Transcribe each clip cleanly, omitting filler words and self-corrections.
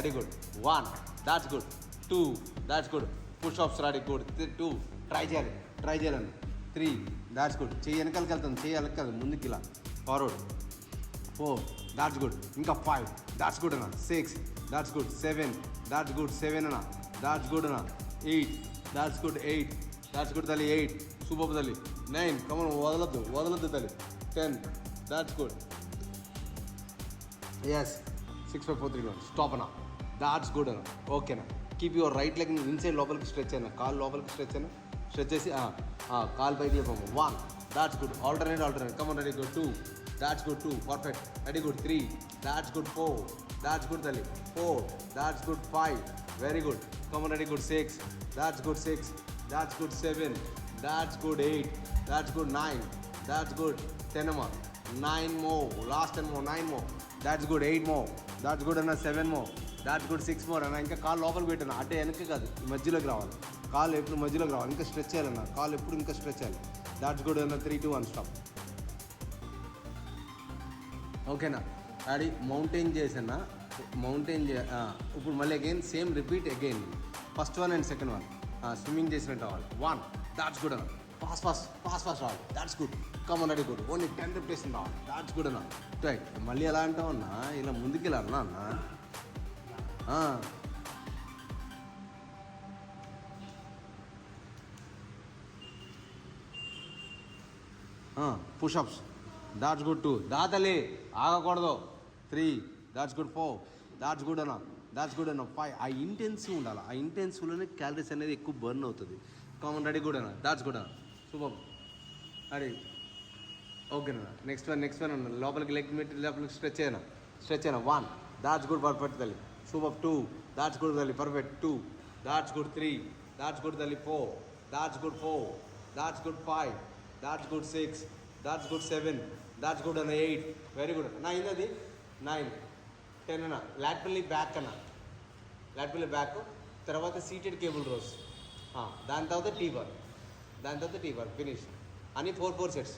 Ready, good. 1, that's good. 2, that's good. Push-ups, ready, good. 2, try చేయాలి. 3, that's good. చెయ్యి వెనకాలకి వెళ్తాను, చెయ్యి వెనకాల ముందుకి ఇలా ఫార్వర్డ్. 4, that's good. ఇంకా 5, that's good అన్న. 6, that's good. 7, that's good. 7 అన్న, that's good అన్న. 8, that's good. 8, that's good తల్లి. 8, సూపర్ తల్లి. 9, కమన్ వదలొద్దు తల్లి. 10, that's good. Yes, 6, 5, 4, 3, 2, 1. స్టాప్ అన్న. దాట్స్ గుడ్ అన్న. ఓకేనా. Keep your right leg inside లోపలికి స్ట్రెచ్ అయినా, కాలు లోపలికి స్ట్రెచ్ అయినా, స్ట్రెచ్ చేసి కాలు పైకి లేపాము. 1, that's good. Alternate come on. Ready, good. 2, that's good. 2, perfect. Ready, good. 3, that's good. 4, that's good తల్లి. 4, that's good. 5, very good. Come on. Ready, good. 6, that's good. 6, that's good. 7, that's good. 8, that's good. 9, that's good. 10 అమ్మా. 9 more, last 10 more. 9 more, that's good. 8 more, that's good అన్న. 7 more, that's good. 6 more అన్న. ఇంకా కాలు లోపలికి పెట్టాను, అంటే వెనక్కి కాదు, మధ్యలోకి రావాలి. కాలు ఎప్పుడు మధ్యలోకి రావాలి, ఇంకా స్ట్రెచ్ చేయాలన్న. కాలు ఎప్పుడు ఇంకా స్ట్రెచ్ చేయాలి. దాట్స్ గుడ్ అన్న. 3, 2, 1 స్టాప్. ఓకేనా. అది మౌంటైన్ చేసన్నా. ఇప్పుడు మళ్ళీ again same repeat again. First one and second one swimming చేసినట్టు అవ్వాలి. 1, దాట్స్ గుడ్ అన్న. ఫాస్ట్ రావాలి. That's good. Come on. Ready, good. Only 10 repetition రావాలి. దాట్స్ గుడ్ అన్న. రైట్. మళ్ళీ ఎలా అంటావు అన్న, ఇలా ముందుకు ఇలా అన్నా అన్న. Push-ups. That's good. 2, దాతలే ఆగకూడదు. 3, that's good. 4, that's good అన్న. దాట్స్ గుడ్ అన్న. 5, ఆ ఇంటెన్సివ్ ఉండాలి. ఆ ఇంటెన్సివ్లోనే క్యాలరీస్ అనేది ఎక్కువ బర్న్ అవుతుంది. కామన్. రెడీ, గుడ్ అన్న. దాట్స్ గుడ్ అన్న. సూపర్. అరే ఓకేనా. నెక్స్ట్ వన్ అన్న. లోపలికి లెగ్ పెట్టి లోపలికి స్ట్రెచ్ అయినా. 1, దాట్స్ గుడ్. పర్ఫెక్ట్ తల్లి. సూపర్. 2, దాట్స్ గుడ్ తల్లి. Perfect. 2, that's good. 3, that's good తల్లి. 4, that's good. 4, that's good. 5, that's good. 6, that's good. 7, that's good అన్న. 8, వెరీ గుడ్ అన్న. అయింది. 9, 10 అన్న. లాటరల్లీ బ్యాక్ అన్న. లాటరల్లీ బ్యాక్. తర్వాత సీటెడ్ కేబుల్ రోస్. దాని తర్వాత టీ బార్ ఫినిష్ అని 4 సెట్స్.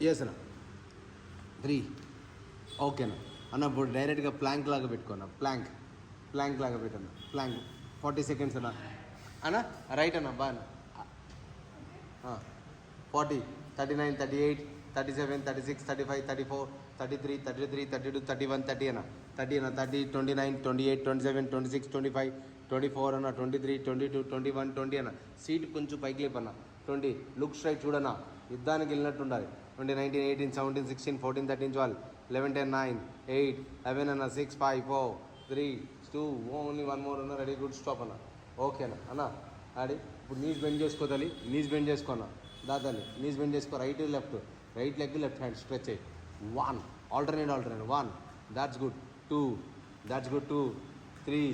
ఎస్ అన్న. 3, ఓకేనా అన్న. ఇప్పుడు డైరెక్ట్గా ప్లాంక్ లాగా పెట్టుకున్నా. ప్లాంక్ లాగా పెట్టన్నా. ప్లాంక్ 40 సెకండ్స్ అన్న. రైట్ అన్న. బాగా 40, 39, 38, 37, 36, 35, 34, 33, 32, 31, 30 అన్న. 30, 29, 28, 27, 26, 25, 24 అన్న. 23, 22, 21, 20 అన్న. సీట్ కొంచెం పైకి లేపన్న. 20, లుక్ స్ట్రైట్ చూడన్నా. యుద్ధానికి వెళ్ళినట్టు ఉండాలి. 20, 19, 18, 17, 16, 14, 13, 12, 11, 10, 9, 8, 11 అన్న. 6, 5, 4, 3, 2, ఓన్లీ 1 more అన్న. Ready, good. స్టాప్ అన్న. ఓకేనా అన్న. అది ఇప్పుడు నీస్ బెండ్ చేసుకోవాలి. నీస్ బెండ్ చేసుకోన్నా. దాదాలి నీస్ బెండ్ చేసుకో. Right leg left hand stretch అయ్యి. 1, alternate. 1, that's good. 2, that's good. 2, 3,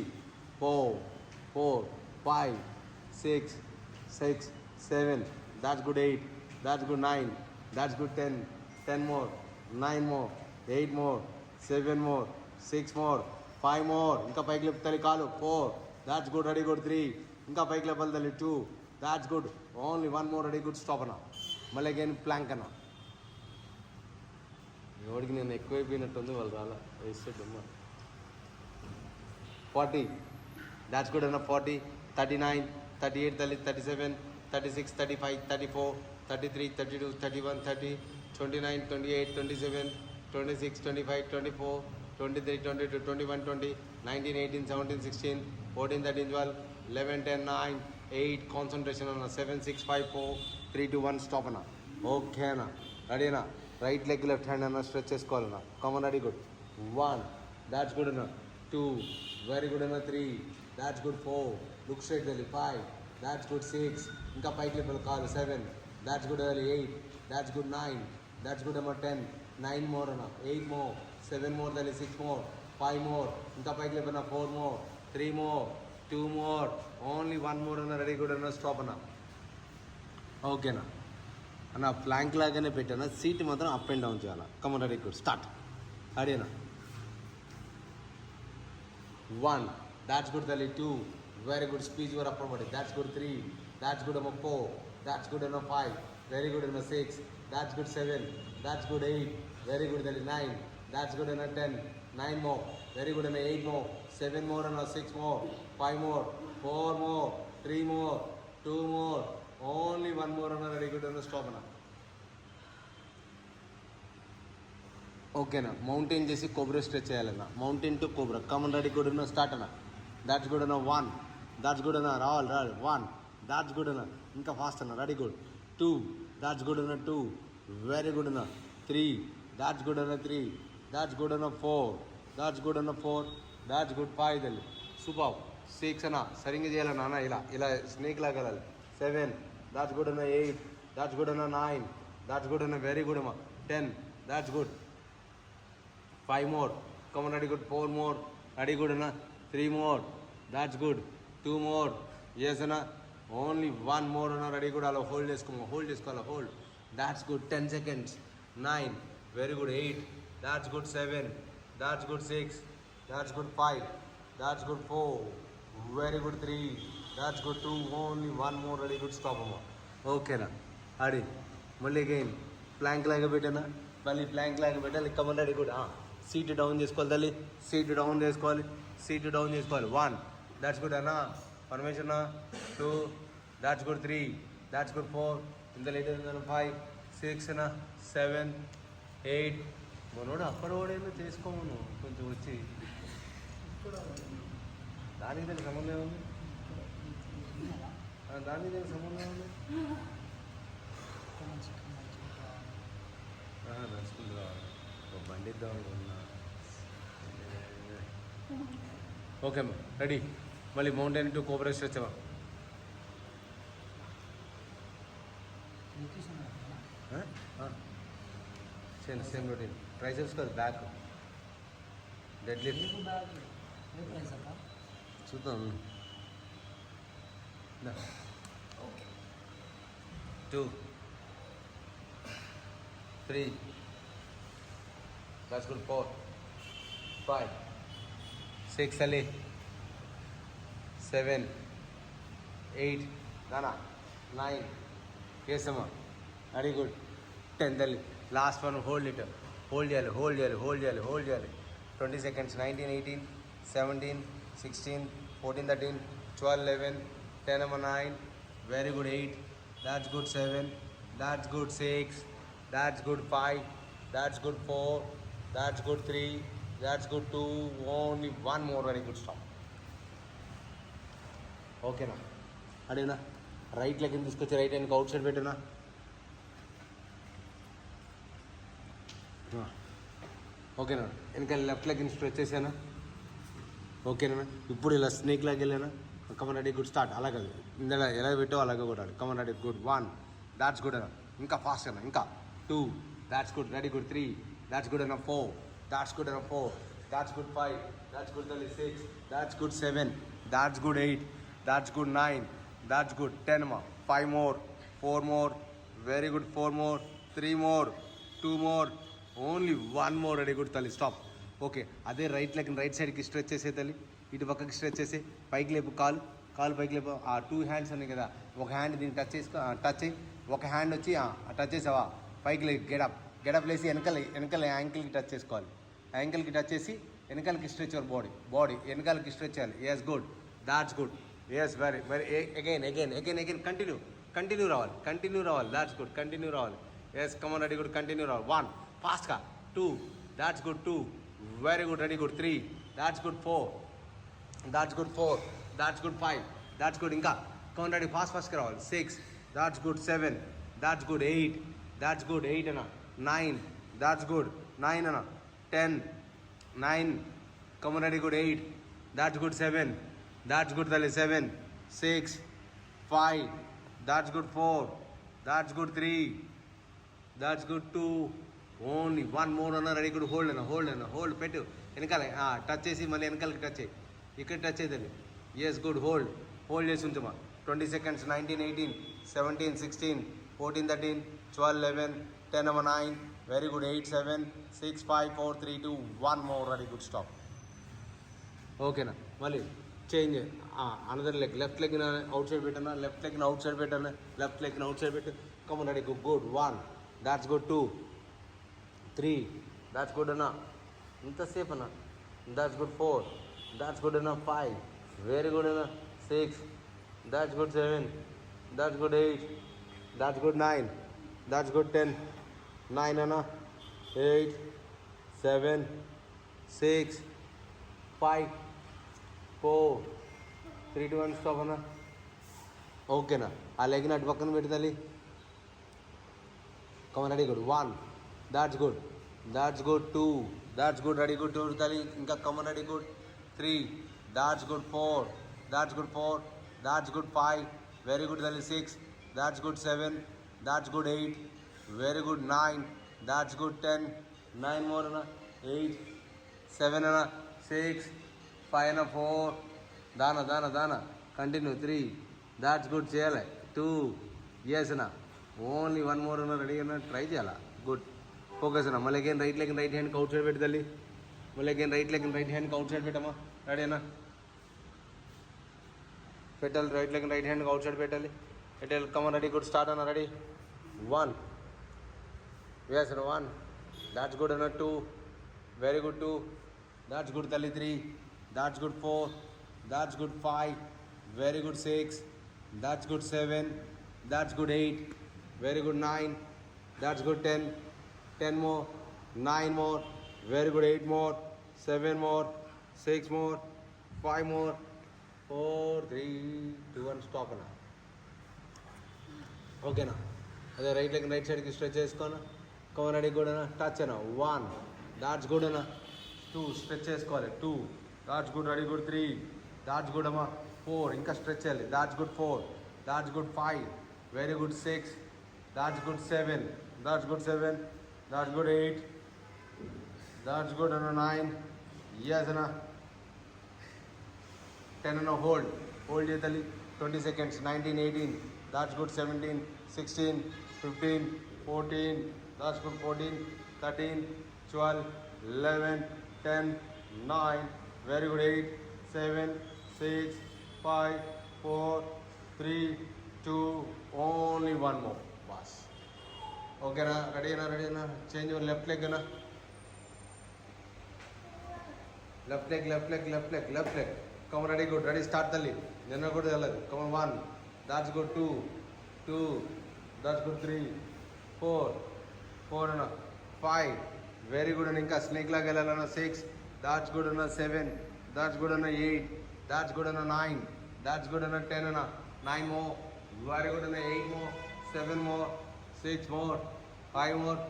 4, 5, 6, 7, that's good. 8, that's good. 9, that's good. 10 more, 9 more, 8 more, 7 more, 6 more, 5 more. ఇంకా పైకి లేపుతాలి కాలు. 4, that's good. Ready, good. 3, ఇంకా పైకి లేపాలి తల్లి. 2, that's good. Only 1 more. Ready, good. Stop అన్న. మళ్ళీ అగైన్ ప్లాంక్ అన్న. ఎవరికి నేను ఎక్కువైపోయినట్టుంది, వాళ్ళు రాలా వేసేటమ్మా. 40, that's good అన్న. 40, 39, 38 తల్లి. 37, 36, 35, 34, 33, 32, 31, 30, 29, 28, 27, 26, 25, 24, 23, 22, 21, 20, 19, 18, 17, 16, 14, 13, 12, 11, 10, 9, 8, కాన్సన్ట్రేషన్ అన్న. 7, 6, 5, 4, 3, 2, 1 స్టాప్ అన్న. ఓకే అన్న. రెడీనా. రైట్ లెగ్ లెఫ్ట్ హ్యాండ్ అన్న స్ట్రెచ్ చేసుకోవాలన్న. Common. Ready, good. 1, that's good అన్న. 2, వెరీ గుడ్ అన్న. 3, దాట్స్ గుడ్. 4, లుక్ స్ట్రైట్ వెళ్ళి. 5, దాట్స్ గుడ్. 6, ఇంకా పైకి లేపాలి కాదు. 7, దాట్స్ గుడ్ వెళ్ళి. 8, దాట్స్ గుడ్. 9, దాట్స్ గుడ్ అమ్మ. 10, 9 మోర్ అన్న. 8 మోర్, 7 మోర్ వెళ్ళి. 6 మోర్, 5 మోర్, ఇంకా పైకి లేపన్న. 4 more, 3 more, 2 more, only 1 more అన్న. రెడీ, గుడ్ అన్న. స్టాప్ అన్న. ఓకేనా అన్న. ప్లాంక్ లాగానే పెట్టాను. సీట్ మాత్రం అప్ అండ్ డౌన్ చేయాలి. కమన్. Ready, good. స్టార్ట్. అడినా. 1, దాట్స్ గుడ్ తల్లి. 2, very good. Speech your upper body. That's good. 3, that's good అమ్మ. 4, దాట్స్ గుడ్ అన్న. 5, వెరీ గుడ్ అన్న. 6, that's good. 7, that's good. 8, very good తల్లి. 9, That's good enough. 10. 9 more. Very good enough. 8 more. 7 more and 6 more. 5 more. 4 more. 3 more. 2 more. Only 1 more and very good enough. Stop enough. Okay na. Mountain jesi cobra stretch cheyalana. Mountain to cobra. Come on, ready, good enough. Start na. That's good enough. 1. That's good enough. All. 1. That's good enough. Inka fast na. Ready, good. 2. That's good enough. 2. Very good enough. 3. That's good enough. 3. That's good enough. 4. That's good enough. 4. That's good. 5 delli. Super. 6 ana. Saringa cheyalana ana ila snake la galali. 7. That's good enough. 8. That's good enough. 9. That's good enough. Very good enough. 10. That's good. 5 more. Come on, ready, good. 4 more. Ready, good enough. 3 more. That's good. 2 more. Yes, enough. Only 1 more. Ready, good. Allow. Hold this. Come on. Hold this. Color. Hold. That's good. 10 seconds. 9. Very good. 8. That's good. 7. That's good. 6. That's good. 5. That's good. 4. Very good. 3. That's good. 2. Only 1 more. Ready, good. Stop. Okay, na. Ready. Malli again. Plank like a bit, na. Malli plank like a bit. Come on, ready, good. Seat down చేసుకోవాలి తల్లి, seat down చేసుకోవాలి, seat down చేసుకోవాలి. 1. That's good అన్నా, permission. 2. That's good. 3. That's good. 4. ఇంత late అయింది. 5. 6 అన్నా. 7. 8. మనోడు అప్పటి వాడేమో చేసుకోమను కొంచెం వచ్చి దానికి దానికి సంబంధం ఏముంది, దానికి దానికి సంబంధం ఏముంది. నడుచుకుంటూ రావాలి, బండి ఇద్దాం అనుకున్నా. ఓకే అమ్మా, రెడీ. మళ్ళీ మౌంటైన్ టు కోబ్రా స్ట్రెచ్ అమ్మా. Same same routine. ట్రైసెప్స్ కాదు, బ్యాక్ డెడ్ లిఫ్ట్ చూద్దాం. 2. 3. That's good. 4. 5. 6 Ali. 7. 8. Nana. 9. Yes, Amma. Very good. 10 Ali. Last one. Hold it. Hold yellow. Hold yellow. Hold yellow. Hold yellow. 20 seconds. 19, 18, 17, 16, 14, 13, 12, 11, 10, 9. Very good. 8. That's good. 7. That's good. 6. That's good. 5. That's good. 4. That's good. 3. That's good. 2. Only 1 more. Very good. Stop. Okay na. Adena. Right leg in this coach. Right hand outside better na. Okay నా. వెనక left leg stretch చేసానా. ఓకేనా. ఇప్పుడు ఇలా snake లాగా వెళ్ళానా. Come on ready, good. Start. అలా కాదు, ఇందులో ఎలా పెట్టో అలాగే కొట్టాలి. Come on ready, good. 1. That's good అన్న. ఇంకా ఫాస్ట్ అన్న. ఇంకా 2. That's good. Ready, good. 3. That's good అన్న. 4. దాట్స్ గుడ్ అన్న. 4. That's good. 5. That's good. 6. That's good. 7. That's good. 8. That's good. 9. That's good. 10 మా. 5 more. 4 more. Very good. 4 more. 3 more. 2 more. Only 1 more. Ready, good తల్లి. Stop. Okay. అదే right leg right సైడ్కి stretch చేసే తల్లి. ఇటు పక్కకి stretch చేసి పైకి లేపు. కాలు పైకి లేపు. ఆ 2 హ్యాండ్స్ ఉన్నాయి కదా, ఒక హ్యాండ్ దీన్ని టచ్ టచ్ చేయి. ఒక హ్యాండ్ వచ్చి టచ్ చేసావా, పైకి లే. గెడప్ లేసి వెనకాల యాంకిల్కి టచ్ చేసుకోవాలి. యాంకిల్కి టచ్ చేసి వెనకాలకి స్ట్రెచ్ యువర్ బాడీ వెనకాలకి స్ట్రెచ్ చేయాలి. Yes, good. That's good. Yes, very very. Again continue రావాలి. That's good. కంటిన్యూ రావాలి. Yes, come on ready, good. Continue రావాలి. 1. ఫాస్ట్గా. 2. That's good. 2. Very good. Ready, good. 3. That's good. 4. That's good. 4. That's good. 5. That's good. ఇంకా come on ready, ఫాస్ట్గా రావాలి. 6. That's good. 7. That's good. 8. That's good. 8 అన్న. 9. That's good. 9 అన్న. 10. 9. Come on ready, good. 8. That's good. 7. That's good తల్లి. 7. 6. 5. That's good. 4. That's good. 3. That's good. 2. Only 1 more అన్న. Ready, good. Hold పెట్టు. వెనకాల touch చేసి మళ్ళీ వెనకాలకి టచ్ చేయి. ఇక్కడ టచ్ చేయదండి. Yes, good. హోల్డ్ చేసి ఉంచమా. 20 seconds. 19, 18, 17, 16, 14, 13, 12, 11, 10, 9. Very good. 8, 7, 6, 5, 4, 3, 2, 1 more. Ready, good. Stop. ఓకేనా. మళ్ళీ change. Another leg. Left leg outside పెట్టానా. లెఫ్ట్ లెగ్ అవుట్ సైడ్ పెట్టు. Come on ready, good. 1. That's good. 2. 3. That's good enough. ఇంతసేపు అన్న. That's good 4. దాట్స్ గుడ్ అన్న 5. Very good అన్న 6. That's good 7. That's good 8. That's good 9. That's good 10. 9 అన్న. 8, 7, 6, 5, 4, 3, 2, 1 stop అన్న. ఓకేనా? ఆ లెగ్ని అటు పక్కన పెడతాలి. Come on ready good 1. That's good. That's good 2. That's good ready good 2 పెడతాలి. ఇంకా come on ready good 3. That's good 4. That's good 4. That's good 5. Very good తల్లి 6. That's good 7. That's good 8. Very good 9. That's good 10. 9 more అన్న. 8, 7 అన్న. 6, 5 అన్న. 4. దానా continue 3. That's good చేయాలి 2. Yes అన్న. Only 1 more అన్న. రెడీ అన్న. ట్రై చేయాలా. గుడ్. ఫోకస్ అన్న. మళ్ళీ అగైన్ రైట్ లెగ్ రైట్ హ్యాండ్కి అవుట్ సైడ్ పెట్టాలి. మళ్ళీ అగైన్ రైట్ లెగ్ రైట్ హ్యాండ్కి అవుట్ సైడ్ పెట్టమ్మా. రెడీ అన్న. పెట్టాలి. రైట్ లెగ్ రైట్ హ్యాండ్కి అవుట్ సైడ్ పెట్టాలి. కమన్ రెడీ గుడ్ స్టార్ట్ అన్న. రెడీ 1. ఎస్ అన్న 1. దాట్స్ గుడ్ అన్న 2. Very good 2. దాట్స్ గుడ్ తల్లి 3. That's good 4. That's good 5. Very good 6. That's good 7. That's good 8. Very good 9. That's good 10. 10 more. 9 more. Very good 8 more. 7 more. 6 more. 5 more. 4, 3, 2, 1 stop అన్న. ఓకేనా? అదే right leg right సైడ్కి stretch చేసుకోనా. Come on ready good అన్న. Touch అన్న 1. That's good అన్న 2. Stretch చేసుకోవాలి 2. That's good ready good 3. That's good అమ్మ 4. ఇంకా స్ట్రెచ్ చేయాలి. That's good 4. That's good 5. Very good 6. That's good 7. That's good 7. That's good 8. That's good అన్న 9. Yes అన్న. 10 అన్న. హోల్డ్ చేయాలి 20 seconds. 19, 18. That's good 17, 16, 15, 14. That's good 14, 13, 12, 11, 10, 9. Very good 8, 7, 6, 5, 4, 3, 2. Only 1 more. Boss. ఓకేనా? Ready అన్నా. Change your left leg అన్నా. Left leg. Come on ready good. Ready start తల్లి. నిన్న కూడా వెళ్ళదు. Come on 1. That's good 2. That's good 3, 4 అన్న. 5. వెరీ గుడ్ అన్న. ఇంకా స్నేక్ లాగా వెళ్ళాలన్న 6. దాట్స్ గుడ్ అన్న 7. దాట్స్ గుడ్ అన్న 8. దాట్స్ గుడ్ అన్న 9. దాట్స్ గుడ్ అన్న 10 అన్న. 9 more. వెరీ గుడ్ అన్న 8 more. 7 more. 6 more. 5 more.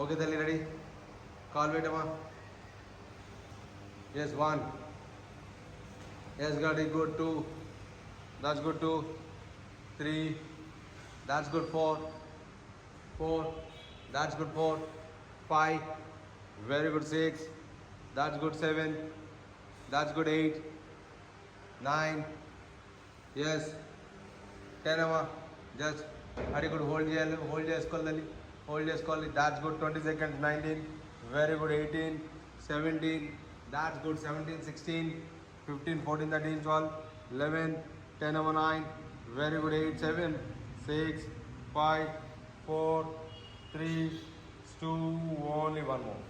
Okay తల్లి రెడీ. కాల్ పెట్టమ్మా. Yes 1. Yes ready good 2. That's good 2. 3. That's good 4. That's good 4. 5. Very good 6. That's good 7. That's good 8. 9. Yes. 10 అమ్మా. Just very good. Hold చేసుకోవాలి. That's good 20 seconds. 19. Very good 18. 17. That's good 17, 16, 15, 14, 13, 12, 11, 10 అమ్మా. 9. Very good 8, 7, 6, 5, 4, 3, 2. Only 1 more.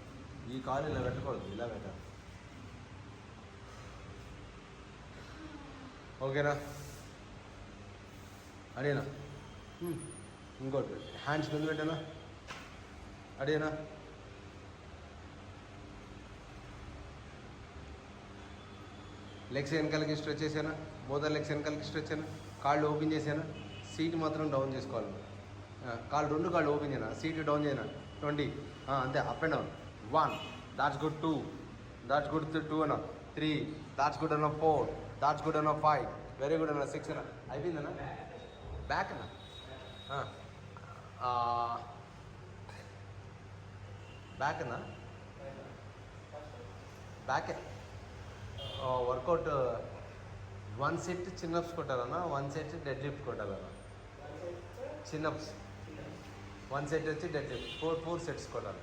ఈ కాలు ఇలా పెట్టకూడదు. ఇలా పెట్టాలి. ఓకేనా? అడిగినా ఇంకోటి హ్యాండ్స్ ముందు పెట్టానా. అడిగినా లెగ్స్ వెనకాలకి స్ట్రెచ్ చేసానా. బోధ లెగ్స్ వెనకాలకి స్ట్రెచ్ అయినా. కాళ్ళు ఓపెన్ చేసానా. సీట్ మాత్రం డౌన్ చేసుకోవాలి. కాళ్ళు 2 కాళ్ళు ఓపెన్ చేయనా. సీట్ డౌన్ చేయనా. 20. అంతే. Up and down. 1. That's good 2. That's good 2 అన్న. 3. దాట్స్ గుడ్ అన్న 4. దాట్స్ గుడ్ అన్న 5. వెరీ గుడ్ అన్న 6 అన్న. అయిపోయిందన్న. బ్యాక్ అన్న. బ్యాక్ అన్న. బ్యాక్ వర్కౌట్ 1 సెట్ చిన్నప్స్ కొట్టాలన్న. 1 సెట్ డెడ్ లిఫ్ట్ కొట్టాలన్న. చిన్నప్స్ 1 సెట్ వచ్చి డెడ్ లిఫ్ట్ 4 సెట్స్ కొట్టాలి.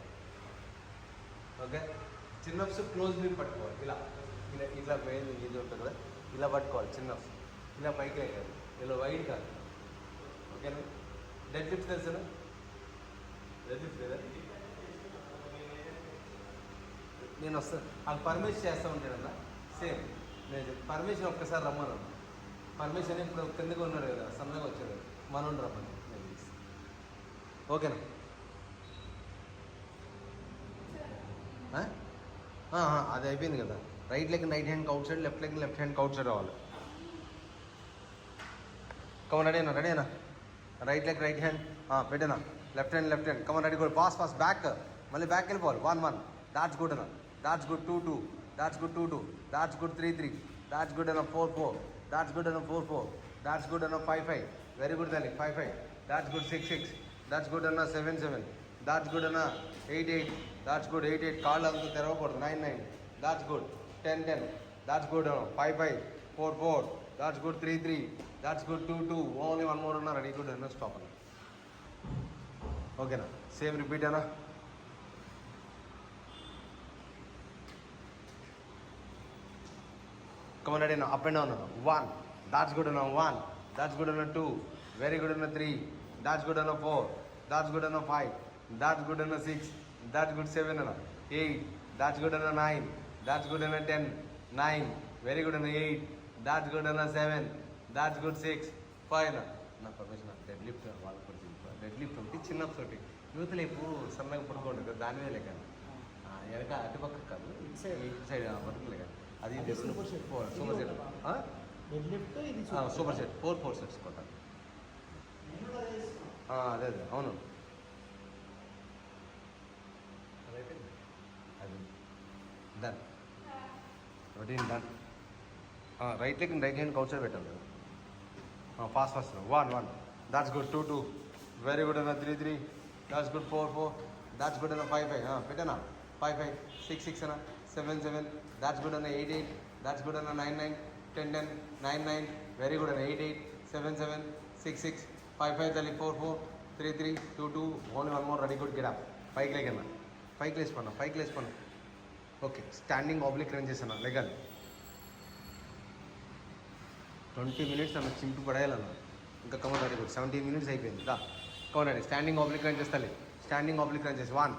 ఓకే. చిన్నప్స్ క్లోజ్ మీద పట్టుకోవాలి. ఇలా మెయిన్ ఇది ఉంటుంది కదా. ఇలా పట్టుకోవాలి చిన్నప్స్. ఇలా పైకి కాదు. ఇలా వైడ్ కాదు. ఓకేనా? డెడ్ లిఫ్ట్ తెలుసా? డెడ్ లిఫ్ట్ లేదా? నేను వస్తాను, అది పర్మిషన్ చేస్తూ ఉంటాడన్నా. సేమ్ నేను పర్మిషన్ ఒక్కసారి రమ్మను. పర్మిషన్ ఇప్పుడు కిందకి ఉన్నాడు కదా, సన్నగా వచ్చాడు, మనం రమ్మని నేను పిలుస్తాను. ఓకేనా? అది అయిపోయింది కదా. Right leg right hand out side, left leg left hand out side రావాలి. కమన్ రెడీనా? రెడీనా? రైట్ లెగ్ రైట్ హ్యాండ్ పెట్టినా, లెఫ్ట్ హ్యాండ్ కమన్ రెడీ. కూడా పాస్ బ్యాక్, మళ్ళీ బ్యాక్ వెళ్ళిపోవాలి. 1-1 దాట్స్ గుడ్ అన్న, that's good. 2-2 that's good. 2-2 that's good. 3-3 that's good అన్న. 4-4 that's good అన్న. 4-4 దాట్స్ గుడ్ అన్న. 5-5 వెరీ గుడ్ తల్లి. 5-5 దాట్స్ గుడ్. 6-6 దాట్స్ గుడ్ అన్న. 7-7 దాట్స్ గుడ్ అన్న. 8-8 దాట్స్ గుడ్. 8-8 కాళ్ళు అంతా తెరవకూడదు. 9-9 దాట్స్ గుడ్. 10-10 దాట్స్ గుడ్ అన్న. 5-5 4-4 that's good. 3-3 that's good. 2-2 only 1 more అన్న. రెడీ గుడ్ అన్న. స్టాప్ అన్న. ఓకేనా? సేమ్ రిపీట్ అన్న. Come on, ready now. Up and down now. 1. That's good enough. 1. That's good enough. 2. Very good enough. 3. That's good enough. 4. That's good enough. 5. That's good enough. 6. That's good. 7 enough. 8. That's good enough. 9. That's good enough. 10. 9. Very good enough. 8. That's good enough. 7. That's good. 6. 5 enough. నా permission dead lift వాళ్ళు కూడా dead lift ఒకటి చిన్న ఒకటి youth లేపు సన్నగా పడుకోండి కదా, దాని వేలే కానీ వెనక అటుపక్క కాదు, ఇటు సైడ్ పడుకోలే కానీ అది super set. Super set 4 sets కొట్టాలి. అదే అవును. అది done. Routine done. Right leg right hand కౌచర్ పెట్టాలి. Fast 1-1 that's good. 2-2 very good అన్న. 3-3 దాట్స్ గుడ్. 4-4 దాట్స్ గుడ్ అన్న. 5-5 పెట్టానా. 5-5 6-6 అన్న. 7-7 దాట్స్ గుడ్ అన్న. 8-8 దాట్స్ గుడ్ అన్న. 9-9 10-10 9-9 వెరీ గుడ్ అన్న. 8-8 7-7 6-6 5-5 తల్లి. 4-4 3-3 2-2 ఓన్లీ 1 మోర్. Ready good. గిడా పైకి లేకన్నా. పైకి లేచిపోన్నా. ఓకే. స్టాండింగ్ ఆబ్లిక్ రన్ చేశాను. లెగల్ 20 minutes అన్న. చింపి పడేయాలన్న. ఇంకా కమన్ రెడీ గుడ్. 17 minutes అయిపోయింది. Come on ready. Standing oblique run చేస్తాలి. స్టాండింగ్ ఆబ్లిక్ రన్ చేసి 1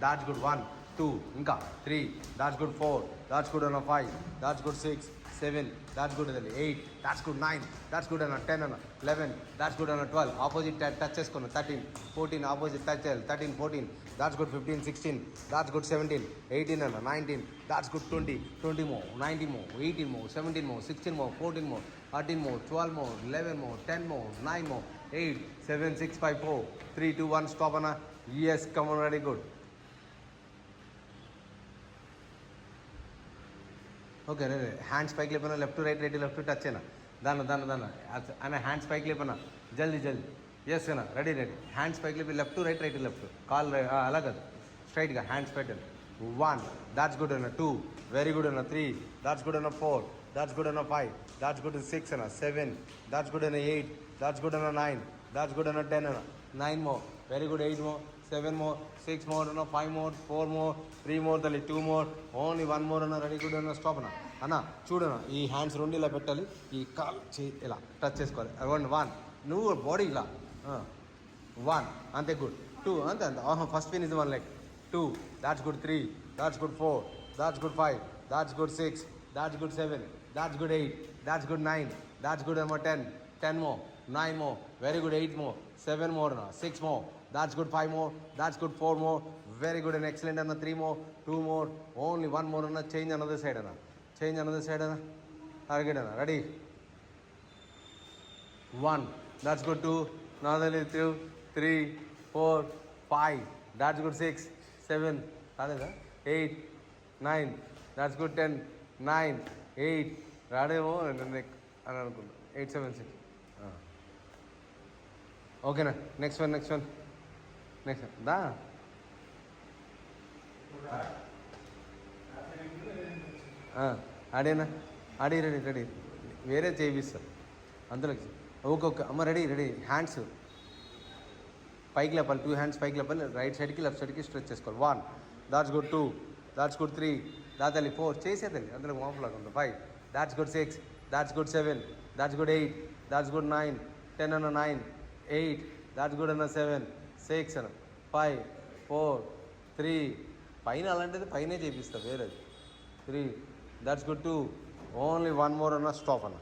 దాట్స్ గుడ్. 1 2 ఇంకా 3 దాట్స్ గుడ్. 4 దాట్స్ గుడ్ అన్న. 5 దాట్స్ గుడ్. 6 7 దాట్స్ గుడ్ అదండి. 8 దాట్స్ గుడ్. 9 దాట్స్ గుడ్ అన్న. 10 అన్న. 11 దాట్స్ గుడ్ అన్న. 12 ఆపోజిట్ టచ్ చేసుకున్నాను. 13 14 ఆపోజిట్ టచ్ చేయాలి. 13 14 దాట్స్ గుడ్. 15 16 that's good. 17 18 అన్న. 19 దాట్స్ గుడ్. 20 మో. 19 మో. 18 మో. 17 మో. 16 మో. 14 మో. 13 మో. 12 మో. 11 మో. 10 మో. 9 మో. 8 7 6 5 4 3 2 1 స్టాప్ అన్న. Yes come on ready good. Okay రే. హ్యాండ్స్ పైకి లేపనా. లెఫ్ట్ రైట్ లెఫ్ట్ టచ్ అయినా. దాన్న అన్న. హ్యాండ్స్ పైకి లేపనా. జల్దీ ఎస్ అన్న. రెడీ హ్యాండ్స్ పైకి లేపి లెఫ్ట్ రైట్ లెఫ్ట్ కాల్ అలా కాదు, స్ట్రైట్గా హ్యాండ్స్ పెట్టండి. 1 దాట్స్ గుడ్ అన్న. 2 వెరీ గుడ్ అన్న. 3 దాట్స్ గుడ్ అన్న. 4 దాట్స్ గుడ్ అన్న. 5 దాట్స్ గుడ్. 6 అన్న. 7 దాట్స్ గుడ్ అన్న. 8 దాట్స్ గుడ్ అన్న. 9 దాట్స్ గుడ్ అన్న. 10 అన్న. 9 మో. Very good. 8 మో. 7 more 6 more అన్న. 5 more 4 more 3 more తల్లి. 2 more ఓన్లీ 1 more అన్న. రెడీ గుడ్ అన్న. స్టాప్ అన్న. చూడన్న, ఈ హ్యాండ్స్ రెండు ఇలా పెట్టాలి, ఈ కాల్ ఇలా టచ్ చేసుకోవాలి. 1 నువ్వు బాడీ ఇలా 1 అంతే. గుడ్. 2 అంతే. First fin is 1 leg. 2 that's good. 3 that's good. 4 that's good. 5 that's good. 6 that's good. 7 that's good. 8 that's good. 9 that's good అమ్మ. 10 more 9 more very good. 8 more 7 more అన్న. 6 more that's good. 5 more that's good. 4 more very good and excellent అన్న. 3 more 2 more only 1 more అన్న. Change another side అన్న. అరగడ్ అన్న. Ready 1 that's good. 2 నాదలి. 2 3 4 5 that's good. 6 7 రాలేదా. 8 9 that's good. 10 9 8 రాడేమో అని అనుకుంటా. 8 7 6 ఓకేనా. Next one దా. ఆడేనా. Ready వేరే చేయిస్తారు అందులోకి. ఓకే అమ్మ. రెడీ హ్యాండ్స్ పైకి లేపాలి. 2 హ్యాండ్స్ పైకి లేపాలి. రైట్ సైడ్కి లెఫ్ట్ సైడ్కి స్ట్రెచ్ చేసుకోవాలి. 1 దాట్స్ గుడ్. 2 that's good. 3 దాతలి. 4 చేసేదండి అందులో మామూలుగా ఉంటుంది. 5 that's good. 6 that's good. 7 that's good. 8 that's good. 9 10 అన్న. 9 8 దాట్స్ గుడ్ అన్న. 7 6 అన్న. 5 4 3 పైన అలాంటిది పైనే చేపిస్తా వేరేది 3 దట్స్ గుడ్ 2 ఓన్లీ 1 మోర్ అన్న స్టాప్ అన్న